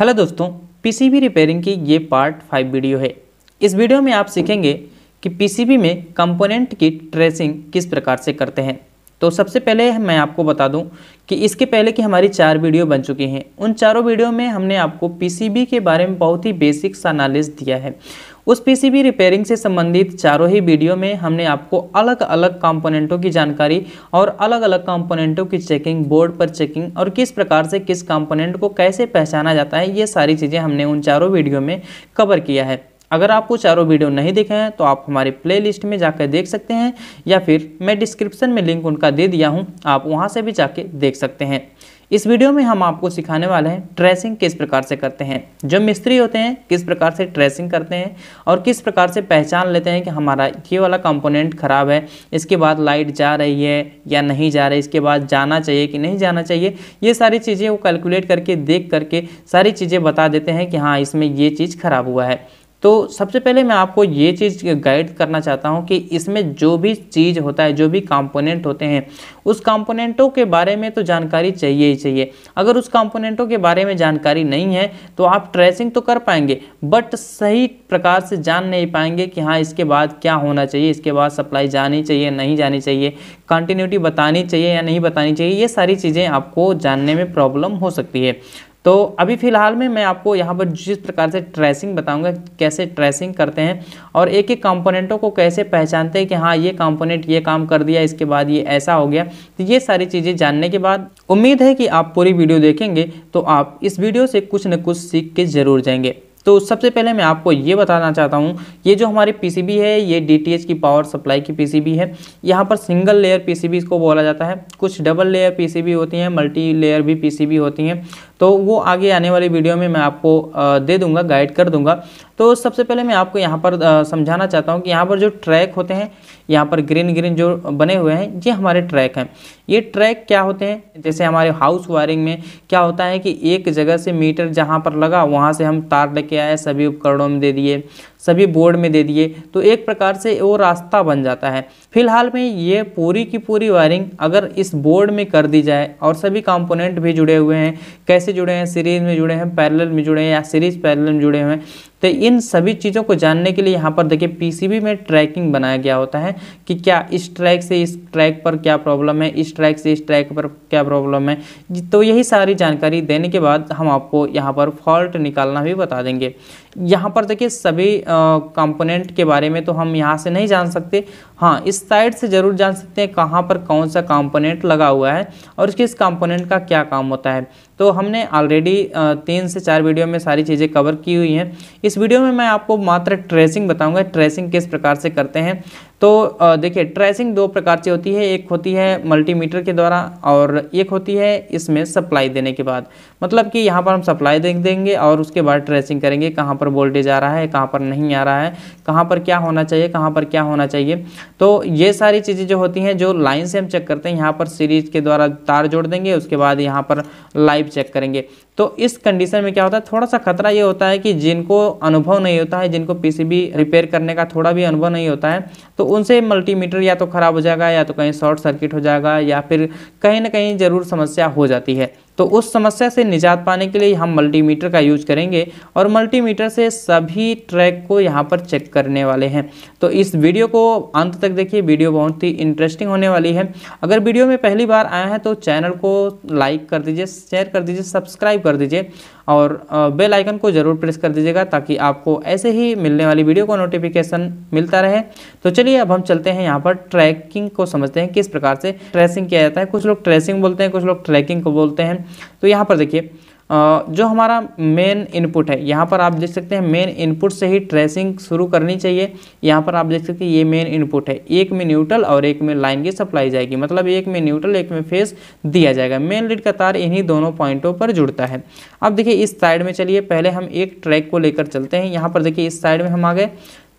Hello दोस्तों, PCB repairing की ये पार्ट 5 वीडियो है। इस वीडियो में आप सीखेंगे कि पीसीबी में कंपोनेंट की ट्रेसिंग किस प्रकार से करते हैं। तो सबसे पहले मैं आपको बता दूं कि इसके पहले की हमारी 4 वीडियो बन चुकी हैं। उन चारों वीडियो में हमने आपको पीसीबी के बारे में बहुत ही बेसिक सा नॉलेज दिया है। उस पीसीबी रिपेयरिंग से संबंधित चारों ही वीडियो में हमने आपको अलग अलग कंपोनेंटों की जानकारी और अलग अलग कंपोनेंटों की चेकिंग, बोर्ड पर चेकिंग और किस प्रकार से किस कंपोनेंट को कैसे पहचाना जाता है, ये सारी चीज़ें हमने उन चारों वीडियो में कवर किया है। अगर आपको चारों वीडियो नहीं देखे हैं तो आप हमारे प्लेलिस्ट में जाकर देख सकते हैं, या फिर मैं डिस्क्रिप्शन में लिंक उनका दे दिया हूं, आप वहां से भी जाके देख सकते हैं। इस वीडियो में हम आपको सिखाने वाले हैं ट्रेसिंग किस प्रकार से करते हैं। जो मिस्त्री होते हैं किस प्रकार से ट्रेसिंग करते हैं और किस प्रकार से पहचान लेते हैं कि हमारा ये वाला कंपोनेंट ख़राब है, इसके बाद लाइट जा रही है या नहीं जा रही, इसके बाद जाना चाहिए कि नहीं जाना चाहिए। ये सारी चीज़ें वो कैलकुलेट करके देख करके सारी चीज़ें बता देते हैं कि हाँ इसमें ये चीज़ ख़राब हुआ है। तो सबसे पहले मैं आपको ये चीज़ गाइड करना चाहता हूँ कि इसमें जो भी चीज़ होता है, जो भी कंपोनेंट होते हैं, उस कंपोनेंटों के बारे में तो जानकारी चाहिए ही चाहिए। अगर उस कंपोनेंटों के बारे में जानकारी नहीं है तो आप ट्रेसिंग तो कर पाएंगे बट सही प्रकार से जान नहीं पाएंगे कि हाँ इसके बाद क्या होना चाहिए, इसके बाद सप्लाई जानी चाहिए नहीं जानी चाहिए, कंटिन्यूटी बतानी चाहिए या नहीं बतानी चाहिए। ये सारी चीज़ें आपको जानने में प्रॉब्लम हो सकती है। तो अभी फ़िलहाल में मैं आपको यहाँ पर जिस प्रकार से ट्रेसिंग बताऊंगा, कैसे ट्रेसिंग करते हैं और एक एक कंपोनेंटों को कैसे पहचानते हैं कि हाँ ये कंपोनेंट ये काम कर दिया, इसके बाद ये ऐसा हो गया। तो ये सारी चीज़ें जानने के बाद उम्मीद है कि आप पूरी वीडियो देखेंगे तो आप इस वीडियो से कुछ न कुछ सीख के ज़रूर जाएंगे। तो सबसे पहले मैं आपको ये बताना चाहता हूँ, ये जो हमारी पीसीबी है ये डीटीएच की पावर सप्लाई की पीसीबी है। यहाँ पर सिंगल लेयर पीसीबी इसको बोला जाता है। कुछ डबल लेयर पीसीबी होती हैं, मल्टी लेयर भी पीसीबी होती हैं, तो वो आगे आने वाली वीडियो में मैं आपको दे दूंगा, गाइड कर दूंगा। तो सबसे पहले मैं आपको यहाँ पर समझाना चाहता हूँ कि यहाँ पर जो ट्रैक होते हैं, यहाँ पर ग्रीन ग्रीन जो बने हुए हैं ये हमारे ट्रैक हैं। ये ट्रैक क्या होते हैं, जैसे हमारे हाउस वायरिंग में क्या होता है कि एक जगह से मीटर जहाँ पर लगा वहाँ से हम तार लेके आए, सभी उपकरणों में दे दिए, सभी बोर्ड में दे दिए, तो एक प्रकार से वो रास्ता बन जाता है। फिलहाल में ये पूरी की पूरी वायरिंग अगर इस बोर्ड में कर दी जाए और सभी कंपोनेंट भी जुड़े हुए हैं, कैसे जुड़े हैं, सीरीज में जुड़े हैं, पैरेलल में जुड़े हैं या सीरीज पैरेलल में जुड़े हुए हैं, तो इन सभी चीज़ों को जानने के लिए यहाँ पर देखिए पीसीबी में ट्रैकिंग बनाया गया होता है कि क्या इस ट्रैक से इस ट्रैक पर क्या प्रॉब्लम है, इस ट्रैक से इस ट्रैक पर क्या प्रॉब्लम है। तो यही सारी जानकारी देने के बाद हम आपको यहाँ पर फॉल्ट निकालना भी बता देंगे। यहाँ पर देखिए सभी कंपोनेंट के बारे में तो हम यहाँ से नहीं जान सकते, हाँ इस साइड से ज़रूर जान सकते हैं कहाँ पर कौन सा कंपोनेंट लगा हुआ है और किस कंपोनेंट का क्या काम होता है। तो हमने ऑलरेडी 3 से 4 वीडियो में सारी चीज़ें कवर की हुई हैं। इस वीडियो में मैं आपको मात्र ट्रेसिंग बताऊंगा, ट्रेसिंग किस प्रकार से करते हैं। तो देखिए ट्रेसिंग 2 प्रकार से होती है, एक होती है मल्टीमीटर के द्वारा और एक होती है इसमें सप्लाई देने के बाद। मतलब कि यहाँ पर हम सप्लाई देंगे और उसके बाद ट्रेसिंग करेंगे, कहाँ पर वोल्टेज आ रहा है, कहाँ पर नहीं आ रहा है, कहाँ पर क्या होना चाहिए, कहाँ पर क्या होना चाहिए। तो ये सारी चीज़ें जो होती हैं जो लाइन से हम चेक करते हैं, यहाँ पर सीरीज के द्वारा तार जोड़ देंगे, उसके बाद यहाँ पर लाइव चेक करेंगे। तो इस कंडीशन में क्या होता है, थोड़ा सा खतरा ये होता है कि जिनको अनुभव नहीं होता है, जिनको पीसीबी रिपेयर करने का थोड़ा भी अनुभव नहीं होता है, तो उनसे मल्टीमीटर या तो ख़राब हो जाएगा या तो कहीं शॉर्ट सर्किट हो जाएगा या फिर कहीं ना कहीं ज़रूर समस्या हो जाती है। तो उस समस्या से निजात पाने के लिए हम मल्टीमीटर का यूज करेंगे और मल्टीमीटर से सभी ट्रैक को यहाँ पर चेक करने वाले हैं। तो इस वीडियो को अंत तक देखिए, वीडियो बहुत ही इंटरेस्टिंग होने वाली है। अगर वीडियो में पहली बार आया है तो चैनल को लाइक कर दीजिए, शेयर कर दीजिए, सब्सक्राइब कर दीजिए और बेल आइकन को ज़रूर प्रेस कर दीजिएगा ताकि आपको ऐसे ही मिलने वाली वीडियो को नोटिफिकेशन मिलता रहे। तो चलिए अब हम चलते हैं यहाँ पर ट्रैकिंग को समझते हैं, किस प्रकार से ट्रेसिंग किया जाता है। कुछ लोग ट्रेसिंग बोलते हैं, कुछ लोग ट्रैकिंग को बोलते हैं। तो यहाँ पर देखिए जो हमारा मेन इनपुट है, यहाँ पर आप देख सकते हैं मेन इनपुट से ही ट्रेसिंग शुरू करनी चाहिए। यहाँ पर आप देख सकते हैं ये मेन इनपुट है, एक में न्यूट्रल और एक में लाइन की सप्लाई जाएगी, मतलब एक में न्यूट्रल एक में फेस दिया जाएगा। मेन लीड का तार इन्हीं दोनों पॉइंटों पर जुड़ता है। अब देखिए इस साइड में चलिए पहले हम एक ट्रैक को लेकर चलते हैं। यहाँ पर देखिए इस साइड में हम आ गए,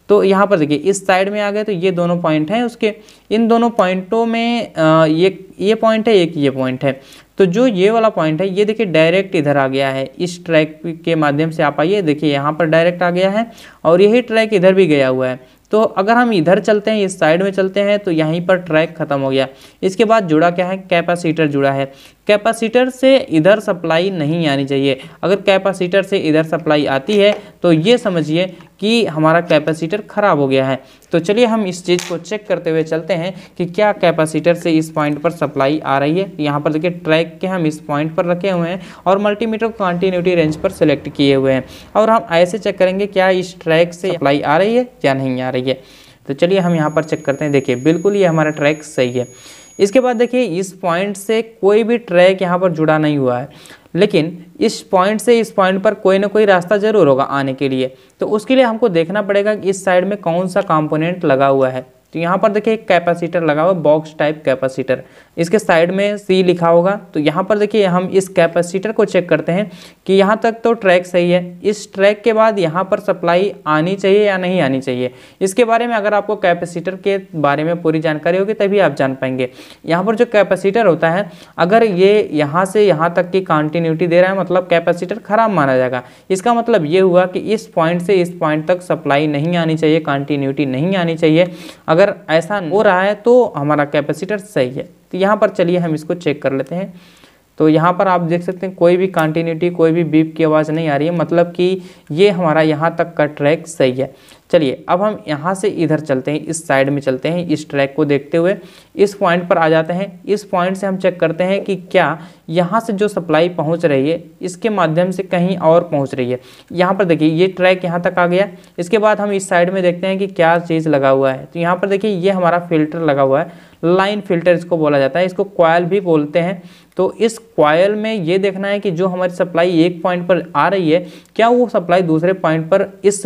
तो यहाँ पर देखिए इस साइड में आ गए, तो ये दोनों पॉइंट हैं उसके, इन दोनों पॉइंटों में ये पॉइंट है, एक ये पॉइंट है। तो जो ये वाला पॉइंट है ये देखिए डायरेक्ट इधर आ गया है, इस ट्रैक के माध्यम से आप आइए, देखिए यहाँ पर डायरेक्ट आ गया है और यही ट्रैक इधर भी गया हुआ है। तो अगर हम इधर चलते हैं, इस साइड में चलते हैं, तो यहीं पर ट्रैक खत्म हो गया। इसके बाद जुड़ा क्या है, कैपेसिटर जुड़ा है। कैपेसिटर से इधर सप्लाई नहीं आनी चाहिए। अगर कैपेसिटर से इधर सप्लाई आती है तो ये समझिए कि हमारा कैपेसिटर ख़राब हो गया है। तो चलिए हम इस चीज़ को चेक करते हुए चलते हैं कि क्या कैपेसिटर से इस पॉइंट पर सप्लाई आ रही है। यहाँ पर देखिए ट्रैक के हम इस पॉइंट पर रखे हुए हैं और मल्टीमीटर को कंटिन्यूटी रेंज पर सेलेक्ट किए हुए हैं और हम ऐसे चेक करेंगे क्या इस ट्रैक से सप्लाई आ रही है या नहीं आ रही है। तो चलिए हम यहाँ पर चेक करते हैं। देखिए बिल्कुल ये हमारा ट्रैक सही है। इसके बाद देखिए इस पॉइंट से कोई भी ट्रैक यहाँ पर जुड़ा नहीं हुआ है, लेकिन इस पॉइंट से इस पॉइंट पर कोई ना कोई रास्ता जरूर होगा आने के लिए। तो उसके लिए हमको देखना पड़ेगा कि इस साइड में कौन सा कंपोनेंट लगा हुआ है। तो यहाँ पर देखिए एक कैपेसिटर लगा हुआ, बॉक्स टाइप कैपेसिटर, इसके साइड में सी लिखा होगा। तो यहाँ पर देखिए हम इस कैपेसिटर को चेक करते हैं कि यहाँ तक तो ट्रैक सही है। इस ट्रैक के बाद यहाँ पर सप्लाई आनी चाहिए या नहीं आनी चाहिए, इसके बारे में अगर आपको कैपेसिटर के बारे में पूरी जानकारी होगी तभी आप जान पाएंगे। यहाँ पर जो कैपेसिटर होता है, अगर ये यहाँ से यहाँ तक की कंटिन्यूटी दे रहा है मतलब कैपेसिटर खराब माना जाएगा। इसका मतलब ये हुआ कि इस पॉइंट से इस पॉइंट तक सप्लाई नहीं आनी चाहिए, कंटिन्यूटी नहीं आनी चाहिए। अगर ऐसा हो रहा है तो हमारा कैपेसिटर सही है। तो यहाँ पर चलिए हम इसको चेक कर लेते हैं। तो यहाँ पर आप देख सकते हैं कोई भी कंटिन्यूटी, कोई भी बीप की आवाज़ नहीं आ रही है, मतलब कि ये हमारा यहाँ तक का ट्रैक सही है। चलिए अब हम यहाँ से इधर चलते हैं, इस साइड में चलते हैं, इस ट्रैक को देखते हुए इस पॉइंट पर आ जाते हैं। इस पॉइंट से हम चेक करते हैं कि क्या यहाँ से जो सप्लाई पहुँच रही है इसके माध्यम से कहीं और पहुँच रही है। यहाँ पर देखिए ये ट्रैक यहाँ तक आ गया। इसके बाद हम इस साइड में देखते हैं कि क्या चीज़ लगा हुआ है। तो यहाँ पर देखिए ये हमारा फिल्टर लगा हुआ है, लाइन फिल्टर इसको बोला जाता है, इसको कॉइल भी बोलते हैं। तो इस कॉइल में ये देखना है कि जो हमारी सप्लाई एक पॉइंट पर आ रही है क्या वो सप्लाई दूसरे पॉइंट पर इस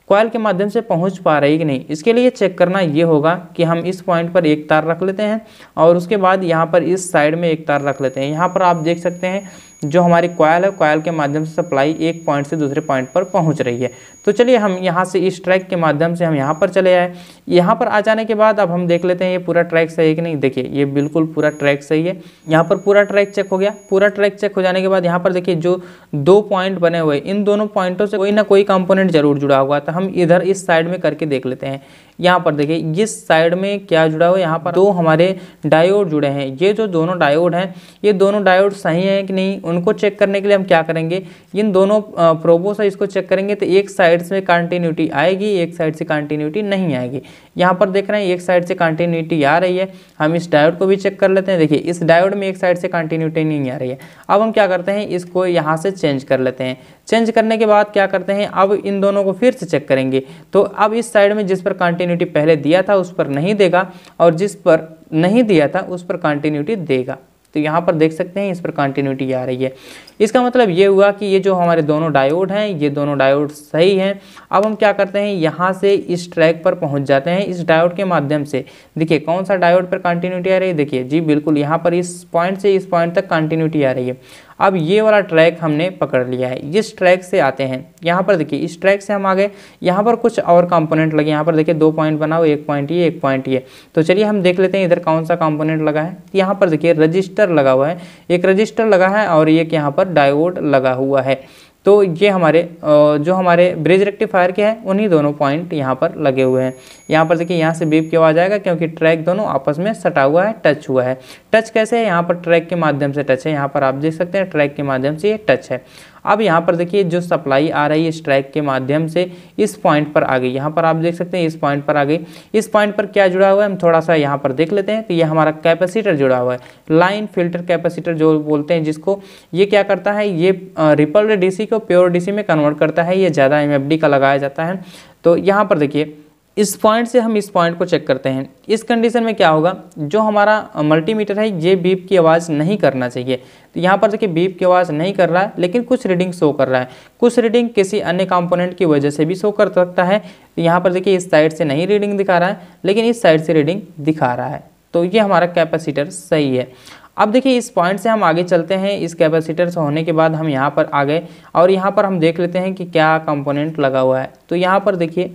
कॉइल के माध्यम से पहुंच पा रही है कि नहीं। इसके लिए चेक करना ये होगा कि हम इस पॉइंट पर एक तार रख लेते हैं और उसके बाद यहाँ पर इस साइड में एक तार रख लेते हैं। यहाँ पर आप देख सकते हैं जो हमारी कॉइल है, कॉइल के माध्यम से सप्लाई एक पॉइंट से दूसरे पॉइंट पर पहुंच रही है। तो चलिए हम यहाँ से इस ट्रैक के माध्यम से हम यहाँ पर चले आए। यहाँ पर आ जाने के बाद अब हम देख लेते हैं ये पूरा ट्रैक सही है कि नहीं। देखिए ये बिल्कुल पूरा ट्रैक सही है। यहाँ पर पूरा ट्रैक चेक हो गया। पूरा ट्रैक चेक हो जाने के बाद यहाँ पर देखिए जो 2 पॉइंट बने हुए, इन दोनों पॉइंटों से कोई ना कोई कंपोनेंट जरूर जुड़ा हुआ। तो हम इधर इस साइड में करके देख लेते हैं। यहाँ पर देखिए इस साइड में क्या जुड़ा हुआ है, यहाँ पर 2 हमारे डायोड जुड़े हैं। ये जो दोनों डायोड हैं, ये दोनों डायोड सही हैं कि नहीं, उनको चेक करने के लिए हम क्या करेंगे, इन दोनों प्रोबों से इसको चेक करेंगे। तो एक साइड से कंटिन्यूटी आएगी, एक साइड से कंटिन्यूटी नहीं आएगी। यहाँ पर देख रहे हैं एक साइड से कंटिन्यूटी आ रही है। हम इस डायोड को भी चेक कर लेते हैं। देखिए इस डायोड में एक साइड से कंटिन्यूटी नहीं आ रही है। अब हम क्या करते हैं, इसको यहाँ से चेंज कर लेते हैं। चेंज करने के बाद क्या करते हैं, अब इन दोनों को फिर से चेक करेंगे। तो अब इस साइड में जिस पर कंटिन्यूटी पहले दिया था उस पर नहीं देगा और जिस पर नहीं दिया था उस पर कंटिन्यूटी देगा। तो यहाँ पर देख सकते हैं इस पर कंटिन्यूटी आ रही है। इसका मतलब ये हुआ कि ये जो हमारे दोनों डायोड हैं, ये दोनों डायोड सही हैं। अब हम क्या करते हैं, यहाँ से इस ट्रैक पर पहुँच जाते हैं इस डायोड के माध्यम से। देखिए कौन सा डायोड पर कंटिन्यूटी आ रही है, देखिए जी बिल्कुल यहाँ पर इस पॉइंट से इस पॉइंट तक कंटिन्यूटी आ रही है। अब ये वाला ट्रैक हमने पकड़ लिया है। इस ट्रैक से आते हैं, यहाँ पर देखिए इस ट्रैक से हम आ गए। यहाँ पर कुछ और कंपोनेंट लगे, यहाँ पर देखिए 2 पॉइंट बना हुआ, एक पॉइंट ये, एक पॉइंट ये। तो चलिए हम देख लेते हैं इधर कौन सा कंपोनेंट लगा है। यहाँ पर देखिए रजिस्टर लगा हुआ है, एक रजिस्टर लगा है और एक यहाँ पर डायोड लगा हुआ है। तो ये हमारे जो हमारे ब्रिज रेक्टिफायर के हैं उन्हीं दोनों पॉइंट यहाँ पर लगे हुए हैं। यहाँ पर देखिए यहाँ से बीप की आवाज़ आएगा क्योंकि ट्रैक दोनों आपस में सटा हुआ है, टच हुआ है। टच कैसे है, यहाँ पर ट्रैक के माध्यम से टच है। यहाँ पर आप देख सकते हैं ट्रैक के माध्यम से ये टच है। अब यहाँ पर देखिए जो सप्लाई आ रही है इस ट्रैक के माध्यम से इस पॉइंट पर आ गई। यहाँ पर आप देख सकते हैं इस पॉइंट पर आ गई। इस पॉइंट पर क्या जुड़ा हुआ है हम थोड़ा सा यहाँ पर देख लेते हैं। तो ये हमारा कैपेसिटर जुड़ा हुआ है, लाइन फिल्टर कैपेसिटर जो बोलते हैं जिसको। ये क्या करता है, ये रिपल्ड डीसी को प्योर डीसी में कन्वर्ट करता है। ये ज़्यादा एमएफडी का लगाया जाता है। तो यहाँ पर देखिए इस पॉइंट से हम इस पॉइंट को चेक करते हैं। इस कंडीशन में क्या होगा, जो हमारा मल्टीमीटर है ये बीप की आवाज़ नहीं करना चाहिए। तो यहाँ पर देखिए बीप की आवाज़ नहीं कर रहा है, लेकिन कुछ रीडिंग शो कर रहा है। कुछ रीडिंग किसी अन्य कंपोनेंट की वजह से भी शो कर सकता है। तो यहाँ पर देखिए इस साइड से नहीं रीडिंग दिखा रहा है, लेकिन इस साइड से रीडिंग दिखा रहा है। तो ये हमारा कैपेसिटर सही है। अब देखिए इस पॉइंट से हम आगे चलते हैं। इस कैपेसिटर से होने के बाद हम यहाँ पर आ गए और यहाँ पर हम देख लेते हैं कि क्या कंपोनेंट लगा हुआ है। तो यहाँ पर देखिए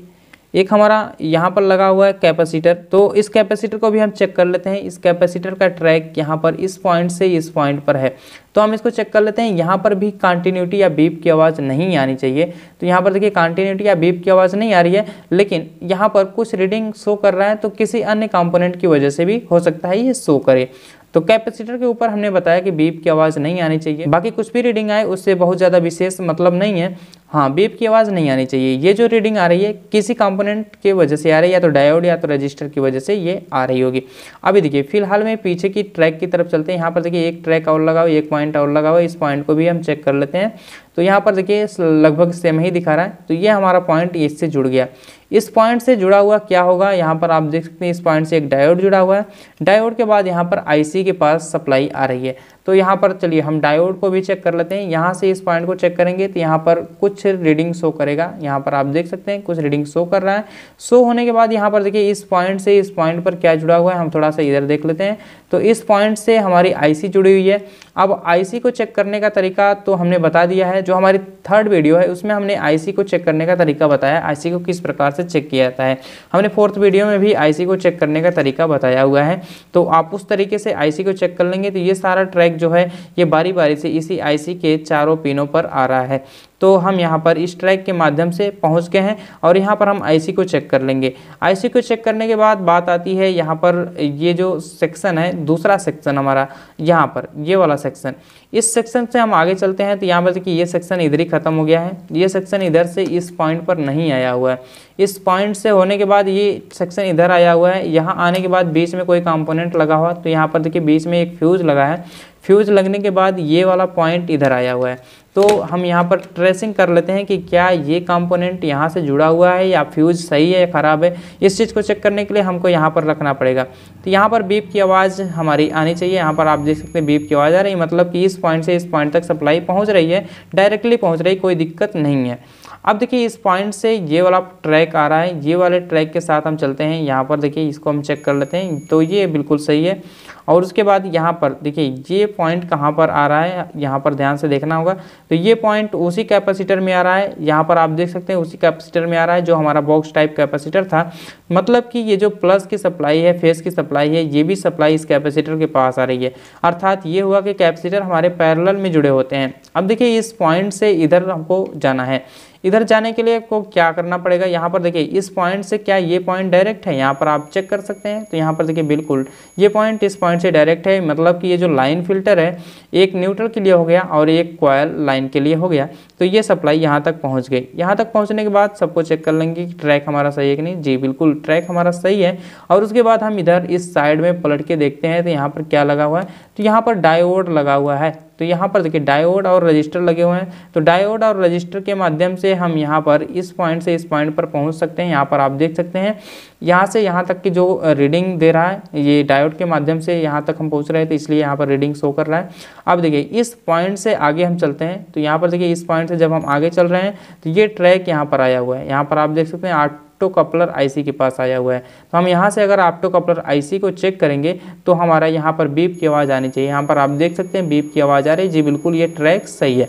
एक हमारा यहाँ पर लगा हुआ है कैपेसिटर। तो इस कैपेसिटर को भी हम चेक कर लेते हैं। इस कैपेसिटर का ट्रैक यहाँ पर इस पॉइंट से इस पॉइंट पर है। तो हम इसको चेक कर लेते हैं। यहाँ पर भी कंटिन्यूटी या बीप की आवाज़ नहीं आनी चाहिए। तो यहाँ पर देखिए कंटिन्यूटी या बीप की आवाज़ नहीं आ रही है, लेकिन यहाँ पर कुछ रीडिंग शो कर रहा है। तो किसी अन्य कंपोनेंट की वजह से भी हो सकता है ये शो करे। तो कैपेसिटर के ऊपर हमने बताया कि बीप की आवाज़ नहीं आनी चाहिए, बाकी कुछ भी रीडिंग आए उससे बहुत ज़्यादा विशेष मतलब नहीं है। हाँ, बीप की आवाज़ नहीं आनी चाहिए। ये जो रीडिंग आ रही है किसी कंपोनेंट की वजह से आ रही है, या तो डायोड या तो रजिस्टर की वजह से ये आ रही होगी। अभी देखिए फिलहाल में पीछे की ट्रैक की तरफ चलते हैं। यहाँ पर देखिए एक ट्रैक और लगा हुआ, एक पॉइंट और लगा हुआ है, इस पॉइंट को भी हम चेक कर लेते हैं। तो यहाँ पर देखिए लगभग सेम ही दिखा रहा है। तो ये हमारा पॉइंट इससे जुड़ गया। इस पॉइंट से जुड़ा हुआ क्या होगा, यहाँ पर आप देख सकते हैं इस पॉइंट से एक डायोड जुड़ा हुआ है। डायोड के बाद यहाँ पर आईसी के पास सप्लाई आ रही है। तो यहाँ पर चलिए हम डायोड को भी चेक कर लेते हैं। यहाँ से इस पॉइंट को चेक करेंगे तो यहाँ पर कुछ रीडिंग शो करेगा। यहाँ पर आप देख सकते हैं कुछ रीडिंग शो कर रहा है। शो होने के बाद यहाँ पर देखिए इस पॉइंट से इस पॉइंट पर क्या जुड़ा हुआ है, हम थोड़ा सा इधर देख लेते हैं। तो इस पॉइंट से हमारी आईसी जुड़ी हुई है। अब आईसी को चेक करने का तरीका तो हमने बता दिया है। जो हमारी थर्ड वीडियो है उसमें हमने आईसी को चेक करने का तरीका बताया, आईसी को किस प्रकार से चेक किया जाता है। हमने फोर्थ वीडियो में भी आईसी को चेक करने का तरीका बताया हुआ है। तो आप उस तरीके से आईसी को चेक कर लेंगे तो ये सारा ट्रैक जो है ये बारी बारी से इसी आईसी के चारों पिनों पर आ रहा है। तो हम यहाँ पर इस ट्रैक के माध्यम से पहुँच गए हैं और यहाँ पर हम आईसी को चेक कर लेंगे। आईसी को चेक करने के बाद बात आती है यहाँ पर ये जो सेक्शन है, दूसरा सेक्शन हमारा यहाँ पर ये वाला सेक्शन। इस सेक्शन से हम आगे चलते हैं तो यहाँ पर देखिए ये सेक्शन इधर ही खत्म हो गया है। ये सेक्शन इधर से इस पॉइंट पर नहीं आया हुआ है। इस पॉइंट से होने के बाद ये सेक्शन इधर आया हुआ है। यहाँ आने के बाद बीच में कोई कंपोनेंट लगा हुआ, तो यहाँ पर देखिए बीच में एक फ्यूज लगा है। फ्यूज लगने के बाद ये वाला पॉइंट इधर आया हुआ है। तो हम यहाँ पर ट्रेसिंग कर लेते हैं कि क्या ये कंपोनेंट यहाँ से जुड़ा हुआ है या फ्यूज सही है या ख़राब है। इस चीज़ को चेक करने के लिए हमको यहाँ पर रखना पड़ेगा। तो यहाँ पर बीप की आवाज़ हमारी आनी चाहिए। यहाँ पर आप देख सकते हैं बीप की आवाज़ आ रही है, मतलब कि इस पॉइंट से इस पॉइंट तक सप्लाई पहुँच रही है, डायरेक्टली पहुँच रही है, कोई दिक्कत नहीं है। अब देखिए इस पॉइंट से ये वाला ट्रैक आ रहा है, ये वाले ट्रैक के साथ हम चलते हैं। यहाँ पर देखिए इसको हम चेक कर लेते हैं। तो ये बिल्कुल सही है। और उसके बाद यहाँ पर देखिए ये पॉइंट कहाँ पर आ रहा है, यहाँ पर ध्यान से देखना होगा। तो ये पॉइंट उसी कैपेसिटर में आ रहा है। यहाँ पर आप देख सकते हैं उसी कैपेसिटर में आ रहा है जो हमारा बॉक्स टाइप कैपेसिटर था। मतलब कि ये जो प्लस की सप्लाई है, फेस की सप्लाई है, ये भी सप्लाई इस कैपेसिटर के पास आ रही है। अर्थात ये हुआ कि कैपेसिटर हमारे पैरेलल में जुड़े होते हैं। अब देखिए इस पॉइंट से इधर हमको जाना है। इधर जाने के लिए आपको क्या करना पड़ेगा, यहाँ पर देखिए इस पॉइंट से क्या ये पॉइंट डायरेक्ट है, यहाँ पर आप चेक कर सकते हैं। तो यहाँ पर देखिए बिल्कुल ये पॉइंट इस पॉइंट से डायरेक्ट है। मतलब कि ये जो लाइन फिल्टर है एक न्यूट्रल के लिए हो गया और एक कॉयल लाइन के लिए हो गया। तो ये सप्लाई यहाँ तक पहुँच गई। यहाँ तक पहुँचने के बाद सबको चेक कर लेंगे कि ट्रैक हमारा सही है कि नहीं। जी बिल्कुल ट्रैक हमारा सही है। और उसके बाद हम इधर इस साइड में पलट के देखते हैं तो यहाँ पर क्या लगा हुआ है। तो यहाँ पर डायोड लगा हुआ है। तो यहाँ पर देखिए डायोड और रजिस्टर लगे हुए हैं। तो डायोड और रजिस्टर के माध्यम से हम यहाँ पर इस पॉइंट से इस पॉइंट पर पहुँच सकते हैं। यहाँ पर आप देख सकते हैं यहाँ से यहाँ तक की जो रीडिंग दे रहा है ये डायोड के माध्यम से यहाँ तक हम पहुँच रहे हैं, तो इसलिए यहाँ पर रीडिंग शो कर रहा है। अब देखिए इस पॉइंट से आगे हम चलते हैं। तो यहाँ पर देखिए इस पॉइंट से जब हम आगे चल रहे हैं तो ये ट्रैक यहाँ पर आया हुआ है। यहाँ पर आप देख सकते हैं ऑप्टो कपलर आईसी के पास आया हुआ है। तो हम यहाँ से अगर ऑप्टो कपलर आईसी को चेक करेंगे तो हमारा यहाँ पर बीप की आवाज़ आनी चाहिए। यहाँ पर आप देख सकते हैं बीप की आवाज़ आ रही है। जी बिल्कुल ये ट्रैक सही है।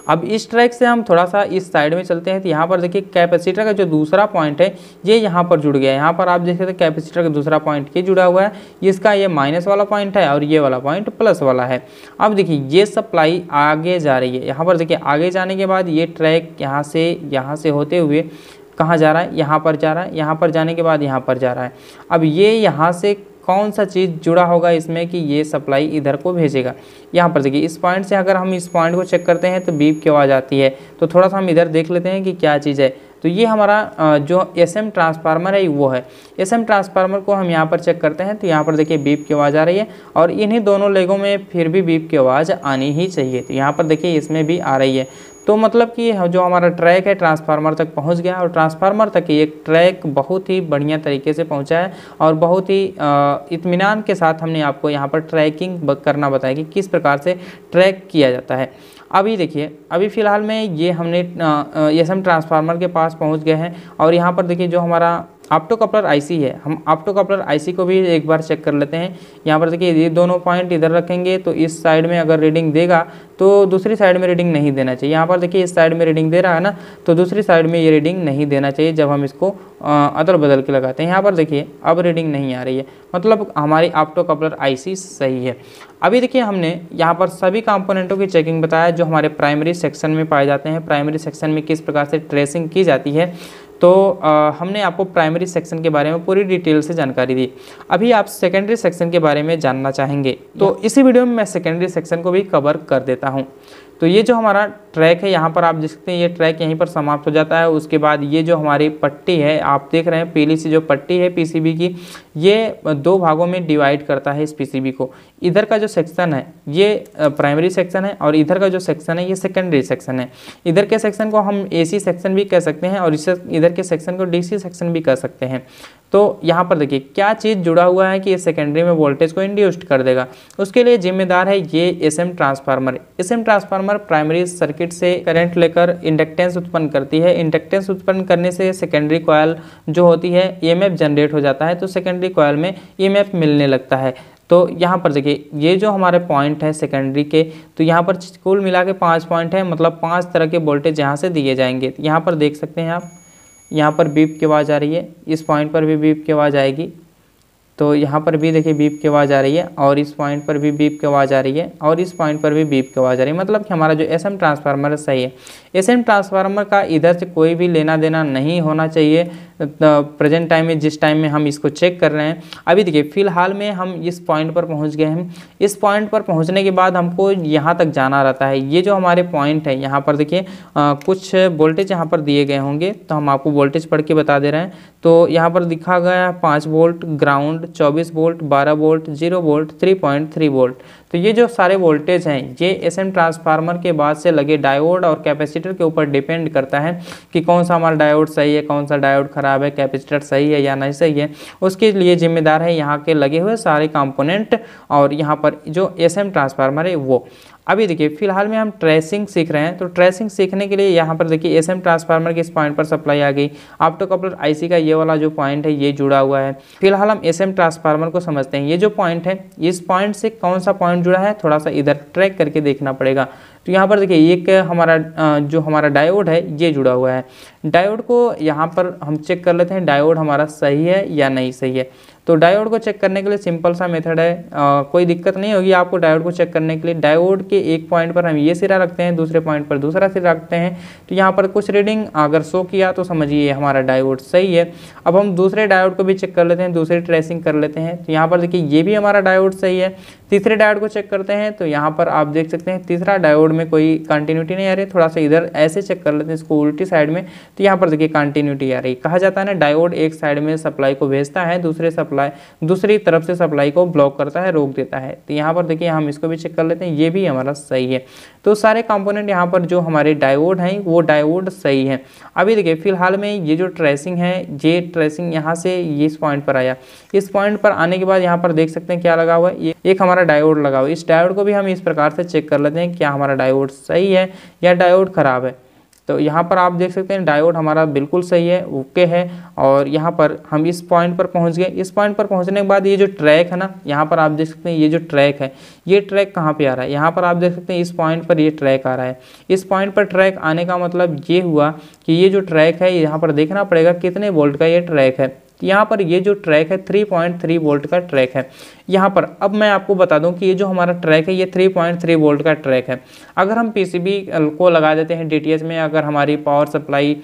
अब इस ट्रैक से हम थोड़ा सा इस साइड में चलते हैं। तो यहाँ पर देखिए कैपेसिटर का जो दूसरा पॉइंट है ये यहाँ पर जुड़ गया है। यहाँ पर आप देख सकते हैं कैपेसिटर का दूसरा पॉइंट ये जुड़ा हुआ है। इसका ये माइनस वाला पॉइंट है और ये वाला पॉइंट प्लस वाला है। अब देखिए ये सप्लाई आगे जा रही है। यहाँ पर देखिए आगे जाने के बाद ये ट्रैक यहाँ से होते हुए कहाँ जा रहा है, यहाँ पर जा रहा है। यहाँ पर जाने के बाद यहाँ पर जा रहा है। अब ये यहाँ से कौन सा चीज़ जुड़ा होगा इसमें कि ये सप्लाई इधर को भेजेगा। यहाँ पर देखिए इस पॉइंट से अगर हम इस पॉइंट को चेक करते हैं तो बीप की आवाज़ आती है। तो थोड़ा सा हम इधर देख लेते हैं कि क्या चीज़ है। तो ये हमारा जो एसएम ट्रांसफार्मर है वो है। एसएम ट्रांसफार्मर को हम यहाँ पर चेक करते हैं तो यहाँ पर देखिए बीप की आवाज़ आ रही है और इन्हीं दोनों लेगों में फिर भी बीप की आवाज़ आनी ही चाहिए। तो यहाँ पर देखिए इसमें भी आ रही है। तो मतलब कि जो हमारा ट्रैक है ट्रांसफार्मर तक पहुंच गया और ट्रांसफार्मर तक ये ट्रैक बहुत ही बढ़िया तरीके से पहुंचा है और बहुत ही इत्मीनान के साथ हमने आपको यहाँ पर ट्रैकिंग करना बताया कि किस प्रकार से ट्रैक किया जाता है। अभी देखिए अभी फ़िलहाल में ये हमने एसएम ट्रांसफार्मर के पास पहुँच गए हैं और यहाँ पर देखिए जो हमारा ऑप्टो कपलर आईसी है, हम ऑप्टो कपलर आईसी को भी एक बार चेक कर लेते हैं। यहाँ पर देखिए ये दोनों पॉइंट इधर रखेंगे तो इस साइड में अगर रीडिंग देगा तो दूसरी साइड में रीडिंग नहीं देना चाहिए। यहाँ पर देखिए इस साइड में रीडिंग दे रहा है ना, तो दूसरी साइड में ये रीडिंग नहीं देना चाहिए जब हम इसको अदल बदल के लगाते हैं। यहाँ पर देखिए अब रीडिंग नहीं आ रही है, मतलब हमारी ऑप्टो कपलर आईसी सही है। अभी देखिए हमने यहाँ पर सभी कंपोनेंटों की चेकिंग बताया जो हमारे प्राइमरी सेक्शन में पाए जाते हैं। प्राइमरी सेक्शन में किस प्रकार से ट्रेसिंग की जाती है। तो हमने आपको प्राइमरी सेक्शन के बारे में पूरी डिटेल से जानकारी दी। अभी आप सेकेंडरी सेक्शन के बारे में जानना चाहेंगे तो इसी वीडियो में मैं सेकेंडरी सेक्शन को भी कवर कर देता हूँ। तो ये जो हमारा ट्रैक है यहाँ पर आप देख सकते हैं, ये ट्रैक यहीं पर समाप्त हो जाता है। उसके बाद ये जो हमारी पट्टी है आप देख रहे हैं, पीली सी जो पट्टी है पीसीबी की, ये 2 भागों में डिवाइड करता है इस पीसीबी को। इधर का जो सेक्शन है ये प्राइमरी सेक्शन है और इधर का जो सेक्शन है ये सेकेंडरी सेक्शन है। इधर के सेक्शन को हम एसी सेक्शन भी कह सकते हैं और इधर के सेक्शन को डीसी सेक्शन भी कह सकते हैं। तो यहाँ पर देखिए क्या चीज़ जुड़ा हुआ है कि ये सेकेंडरी में वोल्टेज को इंड्यूस्ड कर देगा। उसके लिए जिम्मेदार है ये SM transformer. SM transformer primary circuit से करंट लेकर इंडक्टेंस उत्पन्न करती है। इंडक्टेंस उत्पन्न करने से सेकेंडरी कॉइल जो होती है ईएमएफ जनरेट हो जाता है, तो सेकेंडरी कॉइल में ईएमएफ मिलने लगता है। तो यहाँ पर देखिए ये जो हमारे पॉइंट है सेकेंडरी के, तो यहाँ पर कुल मिला के 5 पॉइंट है, मतलब 5 तरह के वोल्टेज यहाँ से दिए जाएंगे। यहाँ पर देख सकते हैं आप, यहाँ पर बीप की आवाज़ आ रही है, इस पॉइंट पर भी बीप की आवाज़ आएगी। तो यहाँ पर भी देखिए बीप की आवाज़ आ रही है और इस पॉइंट पर भी बीप की आवाज़ आ रही है और इस पॉइंट पर भी बीप की आवाज़ आ रही है। मतलब कि हमारा जो एसएम ट्रांसफार्मर है सही है। एसएम ट्रांसफार्मर का इधर से कोई भी लेना देना नहीं होना चाहिए प्रेजेंट टाइम में, जिस टाइम में हम इसको चेक कर रहे हैं। अभी देखिए फ़िलहाल में हम इस पॉइंट पर पहुँच गए हैं। इस पॉइंट पर पहुँचने के बाद हमको यहाँ तक जाना रहता है। ये जो हमारे पॉइंट है यहाँ पर देखिए कुछ वोल्टेज यहाँ पर दिए गए होंगे, तो हम आपको वोल्टेज पढ़ के बता दे रहे हैं। तो यहाँ पर दिखा गया 5 volt, ground 24 volt, 12 volt, 0 volt, 3.3 volt. तो ये जो सारे वोल्टेज हैं ये एसएम ट्रांसफार्मर के बाद से लगे डायोड और कैपेसिटर के ऊपर डिपेंड करता है कि कौन सा हमारा डायोड सही है, कौन सा डायोड खराब है, कैपेसिटर सही है या नहीं सही है। उसके लिए जिम्मेदार है यहाँ के लगे हुए सारे कंपोनेंट और यहाँ पर जो एसएम ट्रांसफार्मर है वो। अभी देखिए फिलहाल में हम ट्रेसिंग सीख रहे हैं, तो ट्रेसिंग सीखने के लिए यहाँ पर देखिए एसएम ट्रांसफार्मर के इस पॉइंट पर सप्लाई आ गई। ऑप्टोकपलर आईसी का ये वाला जो पॉइंट है ये जुड़ा हुआ है। फिलहाल हम एसएम ट्रांसफार्मर को समझते हैं। ये जो पॉइंट है इस पॉइंट से कौन सा पॉइंट जुड़ा है थोड़ा सा इधर ट्रैक करके देखना पड़ेगा। तो यहाँ पर देखिए एक हमारा जो हमारा डायोड है ये जुड़ा हुआ है। डायोड को यहाँ पर हम चेक कर लेते हैं डायोड हमारा सही है या नहीं सही है। तो डायोड को चेक करने के लिए सिंपल सा मेथड है, कोई दिक्कत नहीं होगी आपको डायोड को चेक करने के लिए। डायोड के एक पॉइंट पर हम ये सिरा रखते हैं, दूसरे पॉइंट पर दूसरा सिरा रखते हैं। तो यहाँ पर कुछ रीडिंग अगर शो किया तो समझिए हमारा डायोड सही है। अब हम दूसरे डायोड को भी चेक कर लेते हैं, दूसरी ट्रेसिंग कर लेते हैं। तो यहाँ पर देखिए ये भी हमारा डायोड सही है। तीसरे डायोड को चेक करते हैं तो यहाँ पर आप देख सकते हैं तीसरा डायोड में कोई कंटिन्यूटी नहीं आ रही। थोड़ा सा इधर ऐसे चेक कर लेते हैं इसको उल्टी साइड में, तो यहाँ पर देखिए कंटिन्यूटी आ रही। कहा जाता है ना डायोड एक साइड में सप्लाई को भेजता है, दूसरी तरफ से सप्लाई को ब्लॉक करता है, रोक देता है। तो यहाँ पर देखिए हम इसको भी चेक कर लेते हैं, ये भी हमारा सही है। तो सारे कंपोनेंट यहाँ पर जो हमारे डायोड हैं वो डायोड सही है। अभी देखिए फिलहाल में ये जो ट्रेसिंग है ये ट्रेसिंग यहाँ से ये इस पॉइंट पर आया। इस पॉइंट पर आने के बाद यहाँ पर देख सकते हैं क्या लगा हुआ है, ये एक हमारा डायोड लगा हुआ है। इस डायोड को भी हम इस प्रकार से चेक कर लेते हैं क्या हमारा डायोड सही है या डायोड खराब है। तो यहाँ पर आप देख सकते हैं डायोड हमारा बिल्कुल सही है, ओके है। और यहाँ पर हम इस पॉइंट पर पहुँच गए। इस पॉइंट पर पहुँचने के बाद ये जो ट्रैक है ना, यहाँ पर आप देख सकते हैं ये जो ट्रैक है ये ट्रैक कहाँ पे आ रहा है, यहाँ पर आप देख सकते हैं इस पॉइंट पर ये ट्रैक आ रहा है। इस पॉइंट पर ट्रैक आने का मतलब ये हुआ कि ये जो ट्रैक है यहाँ पर देखना पड़ेगा कितने वोल्ट का ये ट्रैक है। यहाँ पर ये जो ट्रैक है 3.3 वोल्ट का ट्रैक है। यहाँ पर अब मैं आपको बता दूं कि ये जो हमारा ट्रैक है ये 3.3 वोल्ट का ट्रैक है। अगर हम पीसीबी को लगा देते हैं डीटीएच में, अगर हमारी पावर सप्लाई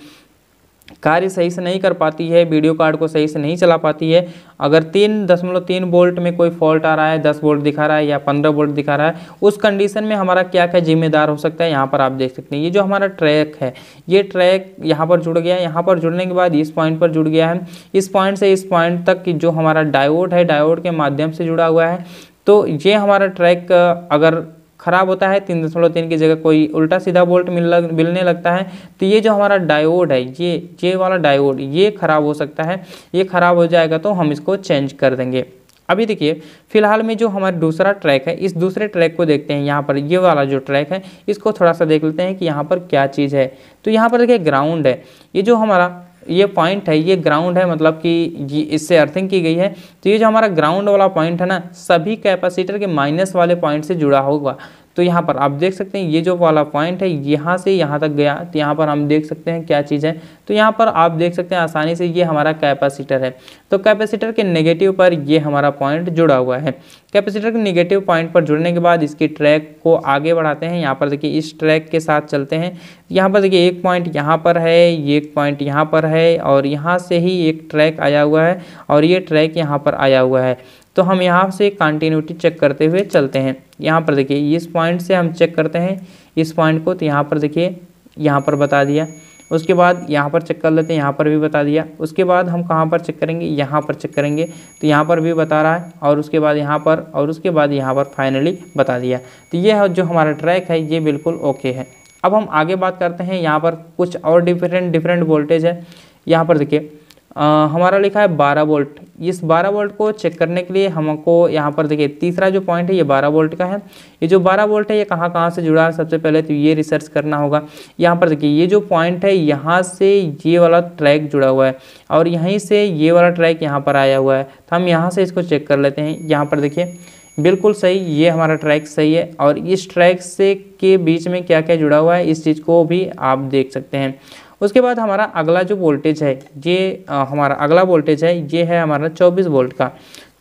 कार्य सही से नहीं कर पाती है, वीडियो कार्ड को सही से नहीं चला पाती है, अगर 3.3 वोल्ट में कोई फॉल्ट आ रहा है, 10 वोल्ट दिखा रहा है या 15 वोल्ट दिखा रहा है, उस कंडीशन में हमारा क्या क्या जिम्मेदार हो सकता है। यहाँ पर आप देख सकते हैं ये जो हमारा ट्रैक है ये ट्रैक यहाँ पर जुड़ गया है। यहाँ पर जुड़ने के बाद इस पॉइंट पर जुड़ गया है। इस पॉइंट से इस पॉइंट तक की जो हमारा डायोड है डायोड के माध्यम से जुड़ा हुआ है। तो ये हमारा ट्रैक अगर खराब होता है 3.3 की जगह कोई उल्टा सीधा वोल्ट मिलने लगता है, तो ये जो हमारा डायोड है ये वाला डायोड ये खराब हो सकता है। ये खराब हो जाएगा तो हम इसको चेंज कर देंगे। अभी देखिए फिलहाल में जो हमारा दूसरा ट्रैक है इस दूसरे ट्रैक को देखते हैं। यहाँ पर ये वाला जो ट्रैक है इसको थोड़ा सा देख लेते हैं कि यहाँ पर क्या चीज़ है। तो यहाँ पर देखिए ग्राउंड है, ये जो हमारा ये पॉइंट है ये ग्राउंड है, मतलब कि ये इससे अर्थिंग की गई है। तो ये जो हमारा ग्राउंड वाला पॉइंट है ना सभी कैपेसिटर के माइनस वाले पॉइंट से जुड़ा होगा। तो यहाँ पर आप देख सकते हैं ये जो वाला पॉइंट है यहाँ से यहाँ तक गया, तो यहाँ पर हम देख सकते हैं क्या चीज़ है। तो यहाँ पर आप देख सकते हैं आसानी से ये हमारा कैपेसिटर है। तो कैपेसिटर के नेगेटिव पर ये हमारा पॉइंट जुड़ा हुआ है। कैपेसिटर के नेगेटिव पॉइंट पर जुड़ने के बाद इसकी ट्रैक को आगे बढ़ाते हैं। यहाँ पर देखिए इस ट्रैक के साथ चलते हैं। यहाँ पर देखिए एक पॉइंट यहाँ पर है, ये एक पॉइंट यहाँ पर है और यहाँ से ही एक ट्रैक आया हुआ है और ये ट्रैक यहाँ पर आया हुआ है। तो हम यहाँ से कंटिन्यूटी चेक करते हुए चलते हैं। यहाँ पर देखिए इस पॉइंट से हम चेक करते हैं इस पॉइंट को, तो यहाँ पर देखिए यहाँ पर बता दिया। उसके बाद यहाँ पर चेक कर लेते हैं, यहाँ पर भी बता दिया। उसके बाद हम कहाँ पर चेक करेंगे, यहाँ पर चेक करेंगे, तो यहाँ पर भी बता रहा है और उसके बाद यहाँ पर और उसके बाद यहाँ पर फाइनली बता दिया। तो ये जो हमारा ट्रैक है ये बिल्कुल ओके है। अब हम आगे बात करते हैं। यहाँ पर कुछ और डिफरेंट वोल्टेज है। यहाँ पर देखिए हमारा लिखा है 12 वोल्ट। इस 12 वोल्ट को चेक करने के लिए हमको यहाँ पर देखिए तीसरा जो पॉइंट है ये 12 वोल्ट का है। ये जो 12 वोल्ट है ये कहाँ से जुड़ा है, सबसे पहले तो ये रिसर्च करना होगा। यहाँ पर देखिए ये जो पॉइंट है यहाँ से ये वाला ट्रैक जुड़ा हुआ है और यहीं से ये वाला ट्रैक यहाँ पर आया हुआ है। तो हम यहाँ से इसको चेक कर लेते हैं। यहाँ पर देखिए बिल्कुल सही, ये हमारा ट्रैक सही है और इस ट्रैक से के बीच में क्या क्या जुड़ा हुआ है इस चीज़ को भी आप देख सकते हैं। उसके बाद हमारा अगला जो वोल्टेज है ये हमारा अगला वोल्टेज है ये है हमारा 24 वोल्ट का।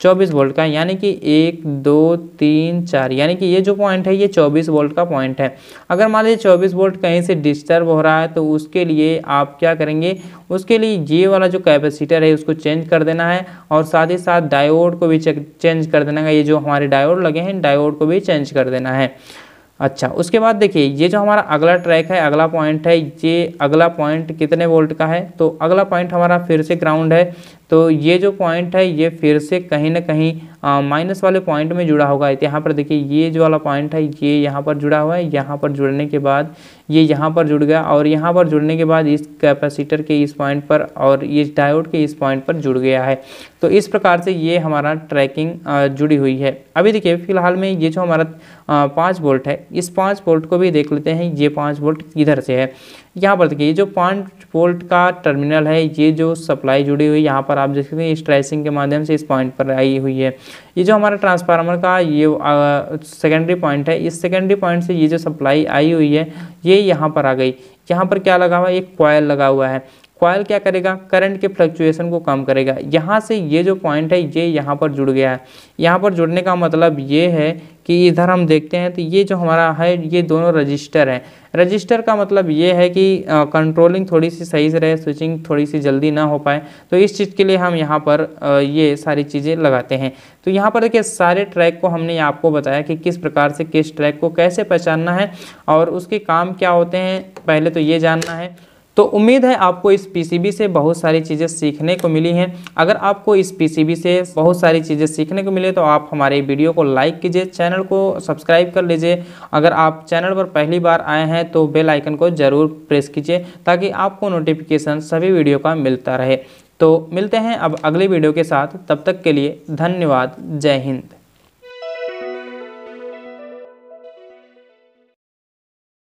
24 वोल्ट का यानी कि 1 2 3 4 यानी कि ये जो पॉइंट है ये 24 वोल्ट का पॉइंट है। अगर मान लीजिए 24 वोल्ट कहीं से डिस्टर्ब हो रहा है तो उसके लिए आप क्या करेंगे, उसके लिए ये वाला जो कैपेसिटर है उसको चेंज कर देना है और साथ ही साथ डायोड को भी चेंज कर देना है। ये जो हमारे डायोड लगे हैं डायोड को भी चेंज कर देना है। अच्छा, उसके बाद देखिए ये जो हमारा अगला ट्रैक है, अगला पॉइंट है, ये अगला पॉइंट कितने वोल्ट का है, तो अगला पॉइंट हमारा फिर से ग्राउंड है। तो ये जो पॉइंट है ये फिर से कहीं ना कहीं माइनस वाले पॉइंट में जुड़ा होगा। यहाँ पर देखिए ये जो वाला पॉइंट है ये यहाँ पर जुड़ा हुआ है। यहाँ पर जुड़ने के बाद ये यहाँ पर जुड़ गया और यहाँ पर जुड़ने के बाद इस कैपेसिटर के इस पॉइंट पर और इस डायोड के इस पॉइंट पर जुड़ गया है। तो इस प्रकार से ये हमारा ट्रैकिंग जुड़ी हुई है। अभी देखिए फिलहाल में ये जो हमारा 5 वोल्ट है इस 5 वोल्ट को भी देख लेते हैं। ये 5 वोल्ट किधर से है, यहाँ पर देखिए ये जो 5 वोल्ट का टर्मिनल है ये जो सप्लाई जुड़ी हुई यहाँ पर आप देख सकते हैं इस ट्रेसिंग के माध्यम से इस पॉइंट पर आई हुई है। ये जो हमारा ट्रांसफार्मर का ये सेकेंडरी पॉइंट है, इस सेकेंडरी पॉइंट से ये जो सप्लाई आई हुई है ये यहाँ पर आ गई। यहाँ पर क्या लगा हुआ है, एक कॉइल लगा हुआ है। कॉइल क्या करेगा, करंट के फ्लक्चुएशन को कम करेगा। यहाँ से ये जो पॉइंट है ये यहाँ पर जुड़ गया है। यहाँ पर जुड़ने का मतलब ये है कि इधर हम देखते हैं तो ये जो हमारा है ये दोनों रजिस्टर हैं। रजिस्टर का मतलब ये है कि कंट्रोलिंग थोड़ी सी सही से रहे, स्विचिंग थोड़ी सी जल्दी ना हो पाए, तो इस चीज़ के लिए हम यहाँ पर ये सारी चीज़ें लगाते हैं। तो यहाँ पर देखिए सारे ट्रैक को हमने आपको बताया कि किस प्रकार से किस ट्रैक को कैसे पहचानना है और उसके काम क्या होते हैं, पहले तो ये जानना है। तो उम्मीद है आपको इस पीसीबी से बहुत सारी चीज़ें सीखने को मिली हैं। अगर आपको इस पीसीबी से बहुत सारी चीज़ें सीखने को मिले तो आप हमारे वीडियो को लाइक कीजिए, चैनल को सब्सक्राइब कर लीजिए। अगर आप चैनल पर पहली बार आए हैं तो बेल आइकन को ज़रूर प्रेस कीजिए ताकि आपको नोटिफिकेशन सभी वीडियो का मिलता रहे। तो मिलते हैं अब अगले वीडियो के साथ, तब तक के लिए धन्यवाद। जय हिंद।